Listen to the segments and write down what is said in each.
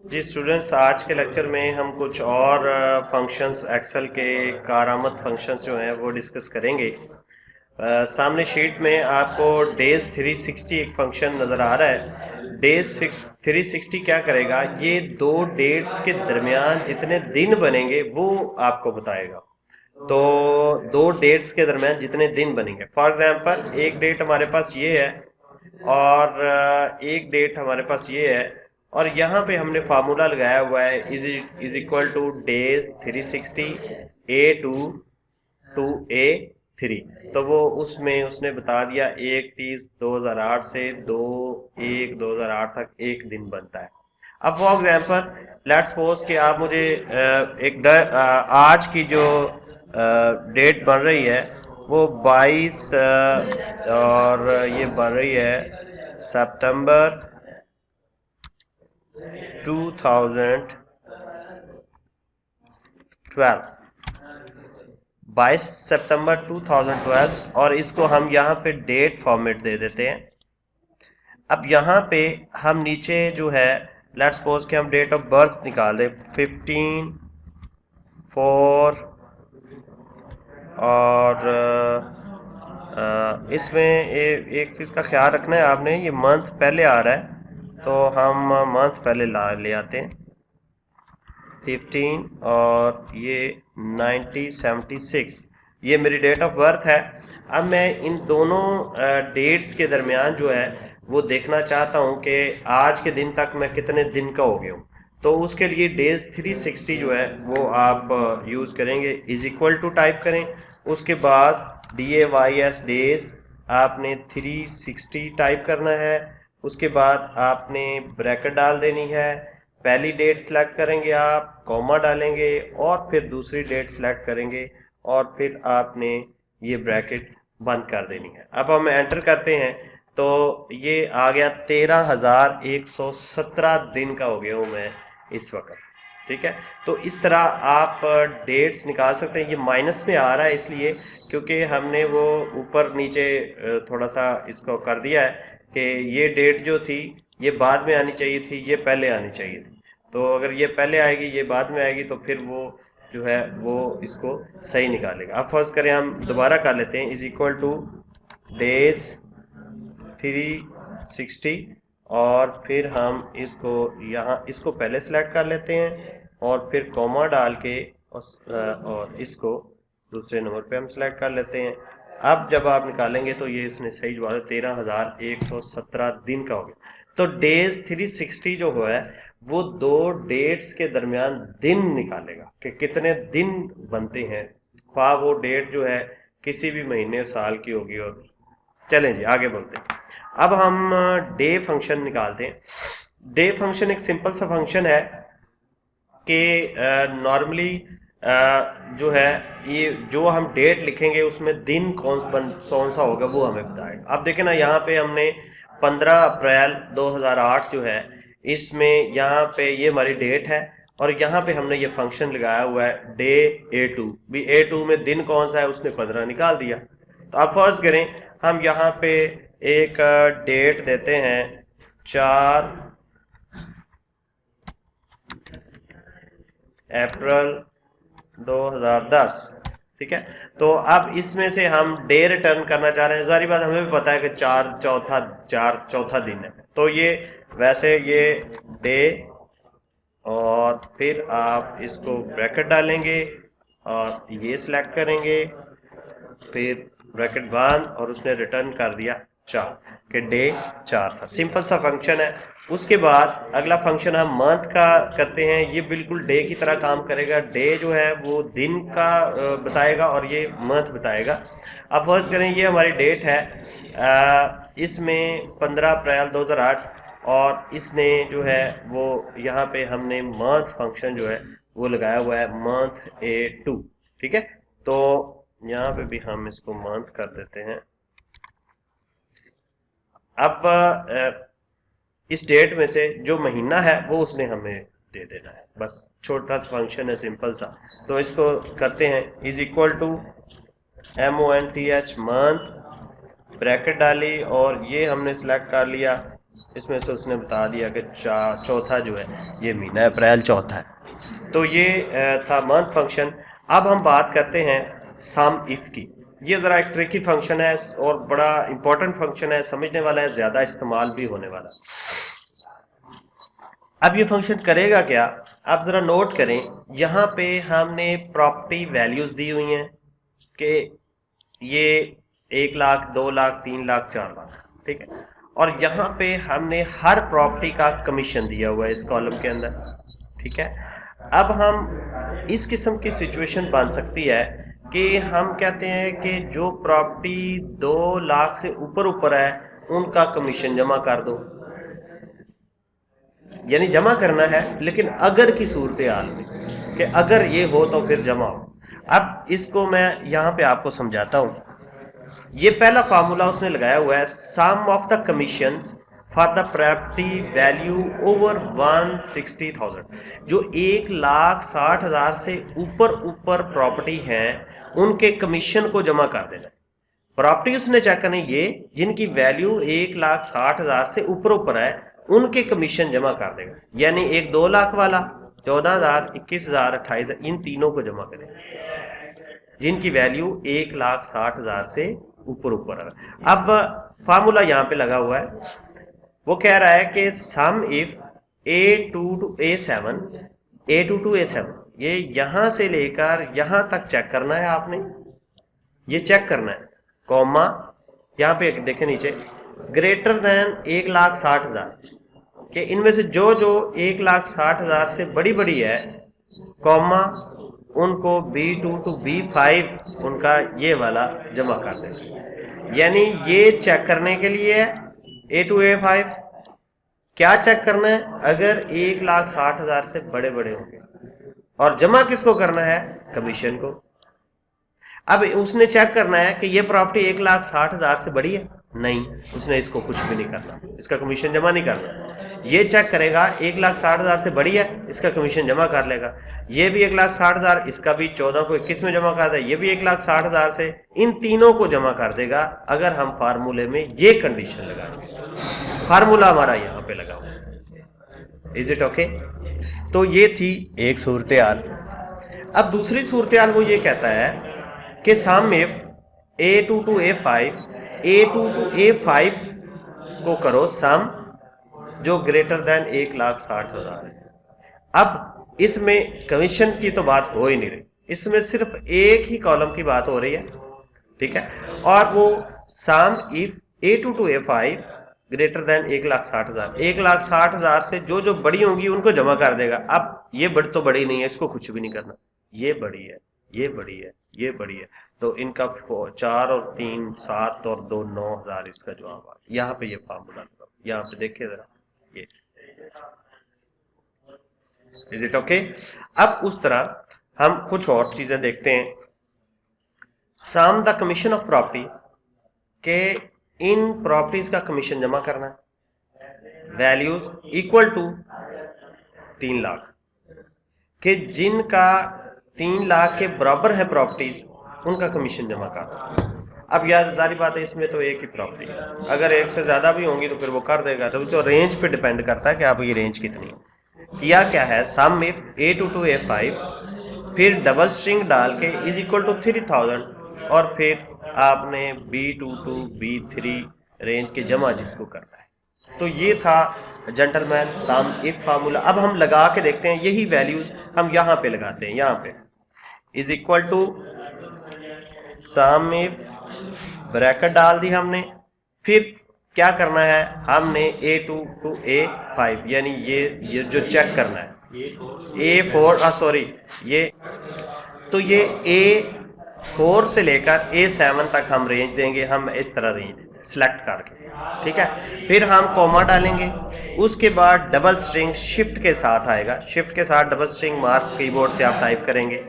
जी students, आज के lecture में हम कुछ और फंक्शंस एक्सेल के कारआमद फंक्शंस जो हैं वो डिस्कस करेंगे। सामने शीट में आपको डेज 360 एक फंक्शन नज़र आ रहा है। डेज 360 क्या करेगा, ये दो डेट्स के दरमियान जितने दिन बनेंगे वो आपको बताएगा। तो दो डेट्स के दरमियान जितने दिन बनेंगे, फॉर एग्जांपल एक डेट हमारे पास ये है और एक डेट हमारे पास ये है, और यहाँ पे हमने फार्मूला लगाया हुआ है is equal two days 360 A2 to A3। तो वो उसमें उसने बता दिया 1/30/2008 से 2/1/2008 तक एक दिन बनता है। अब फॉर एग्जांपल लेट्स सपोज कि आप मुझे आज की जो डेट बन रही है वो 22 और ये बन रही है सितंबर 2012। 22 सितंबर 2012, और इसको हम यहाँ पे डेट फॉर्मेट दे देते हैं। अब यहाँ पे हम नीचे जो है लेट्स सपोज कि हम डेट ऑफ बर्थ निकाल दें 15/4, और इसमें एक चीज़ का ख्याल रखना है आपने, ये मंथ पहले आ रहा है तो हम मंथ पहले ले आते हैं 15, और ये 1976 ये मेरी डेट ऑफ बर्थ है। अब मैं इन दोनों डेट्स के दरमियान जो है वो देखना चाहता हूँ कि आज के दिन तक मैं कितने दिन का हो गया हूँ। तो उसके लिए डेज 360 जो है वो आप यूज़ करेंगे, इज इक्वल टू टाइप करें, उसके बाद DAYS डेज आपने 360 टाइप करना है, उसके बाद आपने ब्रैकेट डाल देनी है, पहली डेट सेलेक्ट करेंगे आप, कॉमा डालेंगे और फिर दूसरी डेट सेलेक्ट करेंगे और फिर आपने ये ब्रैकेट बंद कर देनी है। अब हम एंटर करते हैं तो ये आ गया 13,117 दिन का हो गया हूँ मैं इस वक्त। ठीक है, तो इस तरह आप डेट्स निकाल सकते हैं। ये माइनस में आ रहा है इसलिए क्योंकि हमने वो ऊपर नीचे थोड़ा सा इसको कर दिया है कि ये डेट जो थी ये बाद में आनी चाहिए थी, ये पहले आनी चाहिए थी। तो अगर ये पहले आएगी ये बाद में आएगी तो फिर वो जो है वो इसको सही निकालेगा। अब फर्ज करें हम दोबारा कर लेते हैं, इज इक्वल टू डेज 360, और फिर हम इसको यहाँ इसको पहले सेलेक्ट कर लेते हैं और फिर कॉमा डाल के और इसको दूसरे नंबर पे हम सेलेक्ट कर लेते हैं। अब जब आप निकालेंगे तो ये इसने सही जवाब 13,117 दिन का हो गया। तो डेज 360 जो है वो दो डेट्स के दरमियान दिन निकालेगा कि कितने दिन बनते हैं, ख्वाह वो डेट जो है किसी भी महीने साल की होगी। और चलें जी आगे बढ़ते हैं। अब हम डे फंक्शन निकालते हैं। डे फंक्शन एक सिंपल सा फंक्शन है कि नॉर्मली जो है ये जो हम डेट लिखेंगे उसमें दिन कौन सा होगा वो हमें बताएगा। अब देखें ना, यहाँ पे हमने 15 अप्रैल 2008 जो है इसमें यहाँ पे ये हमारी डेट है, और यहाँ पे हमने ये फंक्शन लगाया हुआ है डे A2 भी। A2 में दिन कौन सा है उसने 15 निकाल दिया। तो आप फर्ज करें हम यहाँ पे एक डेट देते हैं 4 अप्रैल 2010। ठीक है, तो अब इसमें से हम डे रिटर्न करना चाह रहे हैं। सारी बात हमें भी पता है कि चार चौथा दिन है, तो ये वैसे ये डे, और फिर आप इसको ब्रैकेट डालेंगे और ये सिलेक्ट करेंगे, फिर ब्रैकेट बंद, और उसने रिटर्न कर दिया 4 कि डे 4 था। सिंपल सा फंक्शन है। उसके बाद अगला फंक्शन हम मंथ का करते हैं। ये बिल्कुल डे की तरह काम करेगा। डे जो है वो दिन का बताएगा और ये मंथ बताएगा। अब फर्ज करें ये हमारी डेट है, इसमें 15 अप्रैल 2008, और इसने जो है वो यहाँ पे हमने मंथ फंक्शन जो है वो लगाया हुआ है मंथ A2। ठीक है, तो यहाँ पे भी हम इसको मंथ कर देते हैं। अब इस डेट में से जो महीना है वो उसने हमें दे देना है। बस छोटा सा फंक्शन है, सिंपल सा। तो इसको करते हैं is equal to MONTH month, bracket डाली और ये हमने सेलेक्ट कर लिया इसमें से उसने बता दिया कि चौथा जो है ये महीना अप्रैल चौथा है। तो ये था मंथ फंक्शन। अब हम बात करते हैं सम इफ की। ये ज़रा एक ट्रिकी फंक्शन है और बड़ा इंपॉर्टेंट फंक्शन है, समझने वाला है, ज़्यादा इस्तेमाल भी होने वाला। अब ये फंक्शन करेगा क्या, आप ज़रा नोट करें। यहाँ पे हमने प्रॉपर्टी वैल्यूज़ दी हुई हैं कि ये 1 लाख, 2 लाख, 3 लाख, 4 लाख, ठीक है। और यहाँ पे हमने हर प्रॉपर्टी का कमीशन दिया हुआ है इस कॉलम के अंदर, ठीक है। अब हम इस किस्म की सिचुएशन बन सकती है कि हम कहते हैं कि जो प्रॉपर्टी 2 लाख से ऊपर है उनका कमीशन जमा कर दो, यानी जमा करना है, लेकिन अगर की सूरत हाल में कि अगर ये हो तो फिर जमा हो। अब इसको मैं यहाँ पे आपको समझाता हूँ। ये पहला फार्मूला उसने लगाया हुआ है, sum of the commissions for the property value over 160,000। जो 1,60,000 से ऊपर प्रॉपर्टी है उनके कमीशन को जमा कर देना। प्रॉपर्टी उसने चेक करनी ये जिनकी वैल्यू 1,60,000 से ऊपर है उनके कमीशन जमा कर देगा। यानी एक 2 लाख वाला, 14,000, 21,000, 28,000, इन तीनों को जमा करेगा जिनकी वैल्यू 1,60,000 से ऊपर है। अब फार्मूला यहाँ पे लगा हुआ है, वो कह रहा है कि सम if A2 to A7, A2 to A7, ये यहां से लेकर यहां तक चेक करना है आपने, ये चेक करना है, कॉमा यहाँ पे देखें नीचे, ग्रेटर देन 1,60,000 के इनमें से जो 1,60,000 से बड़ी है, कॉमा उनको B2 to B5 उनका ये वाला जमा कर देना। यानी ये चेक करने के लिए A to A5 क्या चेक करना है, अगर 1,60,000 से बड़े होंगे, और जमा किसको करना है, कमीशन को। अब उसने चेक करना है कि ये प्रॉपर्टी 1,60,000 से बड़ी है, नहीं, उसने इसको कुछ भी नहीं करना, इसका कमीशन जमा नहीं करना। ये चेक करेगा 1,60,000 से बड़ी है, इसका कमीशन जमा कर लेगा। ये भी 1,60,000, इसका भी 14 को 21 में जमा कर दे, ये भी 1,60,000 से, इन तीनों को जमा कर देगा अगर हम फार्मूले में ये कंडीशन लगाएंगे। फार्मूला हमारा यहाँ पे लगा हुआ, इज इट ओके। तो ये थी एक सूरत हाल। अब दूसरी सूरत हाल वो ये कहता है कि सम if A2 to A5, A2 to A5 को करो सम जो ग्रेटर देन 1,60,000 है। अब इसमें कमीशन की तो बात हो ही नहीं रही, इसमें सिर्फ एक ही कॉलम की बात हो रही है, ठीक है। और वो sum if A2 to A5 greater than 1,60,000, 1,60,000 से जो बड़ी होंगी उनको जमा कर देगा। अब ये बड़ी तो बड़ी नहीं है, इसको कुछ भी नहीं करना, ये बड़ी है, ये बड़ी है, ये बड़ी है, तो इनका 4 और 3 7 और 2 9,000 इसका जवाब आ गया। यहाँ पे ये फार्मूला यहाँ पे देखिए जरा, ये इज इट ओके। अब उस तरह हम कुछ और चीजें देखते हैं। Some the commission of properties के इन प्रॉपर्टीज का कमीशन जमा करना है, वैल्यूज इक्वल टू 3 लाख के जिनका 3 लाख के बराबर है प्रॉपर्टीज उनका कमीशन जमा करना। अब यार जारी बात है, इसमें तो एक ही प्रॉपर्टी है, अगर एक से ज्यादा भी होंगी तो फिर वो कर देगा, तो जो रेंज पे डिपेंड करता है कि आपकी रेंज कितनी है। किया क्या है, सम इफ A2 to A5, फिर डबल स्ट्रिंग डाल के इज इक्वल टू 3,000, और फिर आपने B2 to B3 रेंज के जमा जिसको करना है। तो ये था जेंटलमैन सम इफ फार्मूला। अब हम लगा के देखते हैं, यही वैल्यूज हम यहाँ पे लगाते हैं, यहाँ पे is equal to sum if, bracket डाल दी हमने, फिर क्या करना है, हमने A2 to A5 यानी ये जो चेक करना है A4 सॉरी ये, तो ये A4 से लेकर A7 तक हम रेंज देंगे, हम इस तरह रेंज सिलेक्ट करके, ठीक है। फिर हम कॉमा डालेंगे, उसके बाद डबल स्ट्रिंग शिफ्ट के साथ आएगा, शिफ्ट के साथ डबल स्ट्रिंग मार्क कीबोर्ड से आप टाइप करेंगे।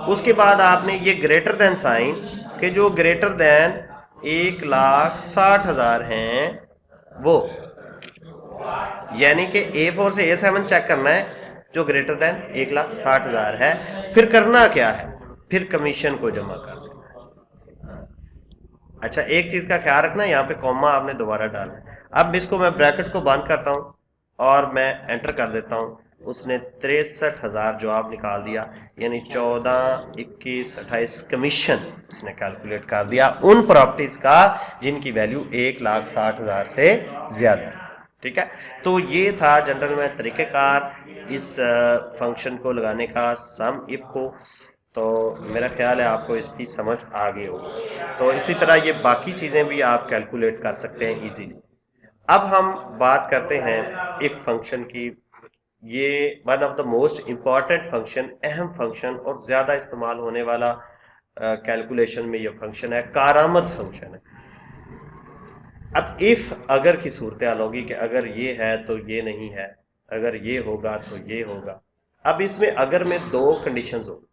उसके बाद आपने ये ग्रेटर देन साइन के जो ग्रेटर देन 1,60,000 हैं वो, यानी कि A4 से A7 चेक करना है जो ग्रेटर देन 1,60,000 है। फिर करना क्या है, फिर कमीशन को जमा कर देना। अच्छा, एक चीज का ख्याल रखना, यहाँ पे कॉमा आपने दोबारा डालना है। अब इसको मैं ब्रैकेट को बंद करता हूँ और मैं एंटर कर देता हूँ। उसने 63,000 जवाब निकाल दिया, यानी 14, 21, 28 कमीशन उसने कैलकुलेट कर दिया उन प्रॉपर्टीज का जिनकी वैल्यू 1,60,000 से ज्यादा। ठीक है, तो ये था जनरल में तरीक़ेकार इस फंक्शन को लगाने का, सम इफ को। तो मेरा ख्याल है आपको इसकी समझ आ गई होगी। तो इसी तरह ये बाकी चीज़ें भी आप कैलकुलेट कर सकते हैं इजीली। अब हम बात करते हैं इफ फंक्शन की। ये one of the most important function, अहम फंक्शन और ज़्यादा इस्तेमाल होने वाला कैलकुलेशन में ये फंक्शन है, कारामद फंक्शन है। अब इफ अगर की सूरत हाल होगी कि अगर ये है तो ये नहीं है, अगर ये होगा तो ये होगा। अब इसमें अगर में दो कंडीशंस हो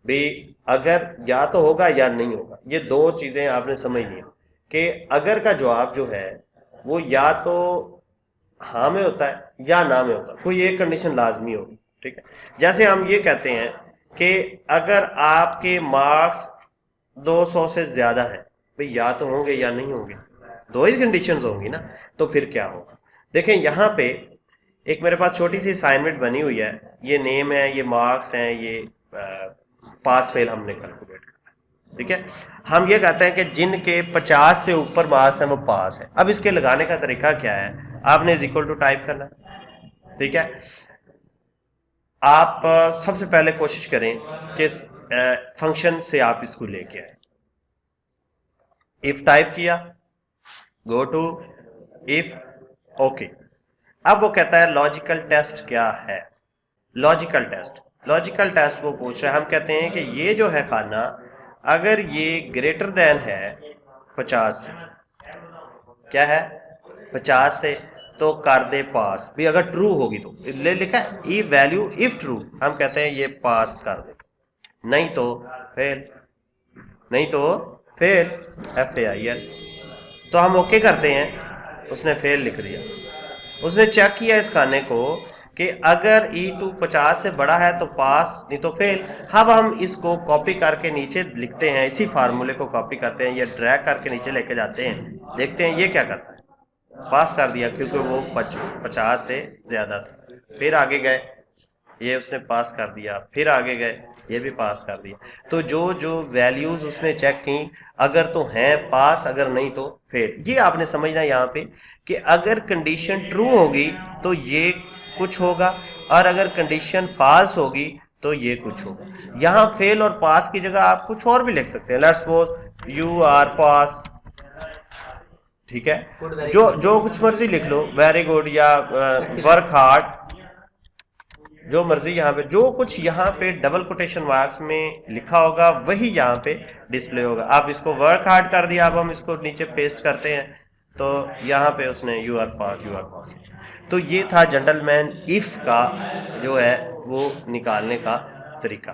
भाई, अगर या तो होगा या नहीं होगा, ये दो चीजें आपने समझनी है कि अगर का जवाब जो है वो या तो हाँ में होता है या ना में होता है, कोई एक कंडीशन लाजमी होगी। ठीक है, जैसे हम ये कहते हैं कि अगर आपके मार्क्स 200 से ज्यादा है, भाई या तो होंगे या नहीं होंगे, दो ही कंडीशंस होंगी ना। तो फिर क्या होगा, देखें यहाँ पे एक मेरे पास छोटी सी असाइनमेंट बनी हुई है, ये नेम है, ये मार्क्स हैं, ये पास फेल हमने कैलकुलेट करना। ठीक है, हम ये कहते हैं कि जिनके 50 से ऊपर मार्क्स हैं वो पास है। अब इसके लगाने का तरीका क्या है, आपने इज इक्वल टू टाइप करना है। ठीक है, आप सबसे पहले कोशिश करें कि फंक्शन से आप इसको लेके आए। इफ टाइप किया, गो टू इफ, ओके। अब वो कहता है लॉजिकल टेस्ट क्या है। लॉजिकल टेस्ट वो पूछ रहा है। हम कहते हैं कि ये जो है खाना, अगर ये ग्रेटर देन है 50 से, क्या है 50 से, तो कर दे पास भी। अगर ट्रू होगी तो ले लिखा है ई वैल्यू इफ ट्रू, हम कहते हैं ये पास कर दे, नहीं तो फेल, नहीं तो फेल, FAIL। तो हम ओके करते हैं, उसने फेल लिख दिया। उसने चेक किया इस खाने को कि अगर E2 50 से बड़ा है तो पास, नहीं तो फेल। अब हम इसको कॉपी करके नीचे लिखते हैं, इसी फार्मूले को कॉपी करते हैं, ये ड्रैग करके नीचे लेके जाते हैं, देखते हैं ये क्या करता है। पास कर दिया क्योंकि वो 50 से ज्यादा था। फिर आगे गए, ये उसने पास कर दिया, फिर आगे गए, ये भी पास कर दिया। तो जो जो वैल्यूज उसने चेक की, अगर तो हैं पास, अगर नहीं तो फेल। ये आपने समझना यहाँ पे कि अगर कंडीशन ट्रू होगी तो ये कुछ होगा, और अगर कंडीशन फॉल्स होगी तो ये कुछ होगा। यहाँ फेल और पास की जगह आप कुछ और भी लिख सकते हैं। लेट्स सपोज यू आर पास। ठीक है, जो कुछ मर्जी लिख लो, वेरी गुड या वर्क हार्ड, जो मर्जी। यहाँ पे जो कुछ यहाँ पे डबल कोटेशन मार्क्स में लिखा होगा वही यहाँ पे डिस्प्ले होगा। आप इसको वर्क हार्ड कर दिया, अब हम इसको नीचे पेस्ट करते हैं तो यहाँ पे उसने यू आर पास। तो ये था जेंटलमैन इफ का जो है वो निकालने का तरीका।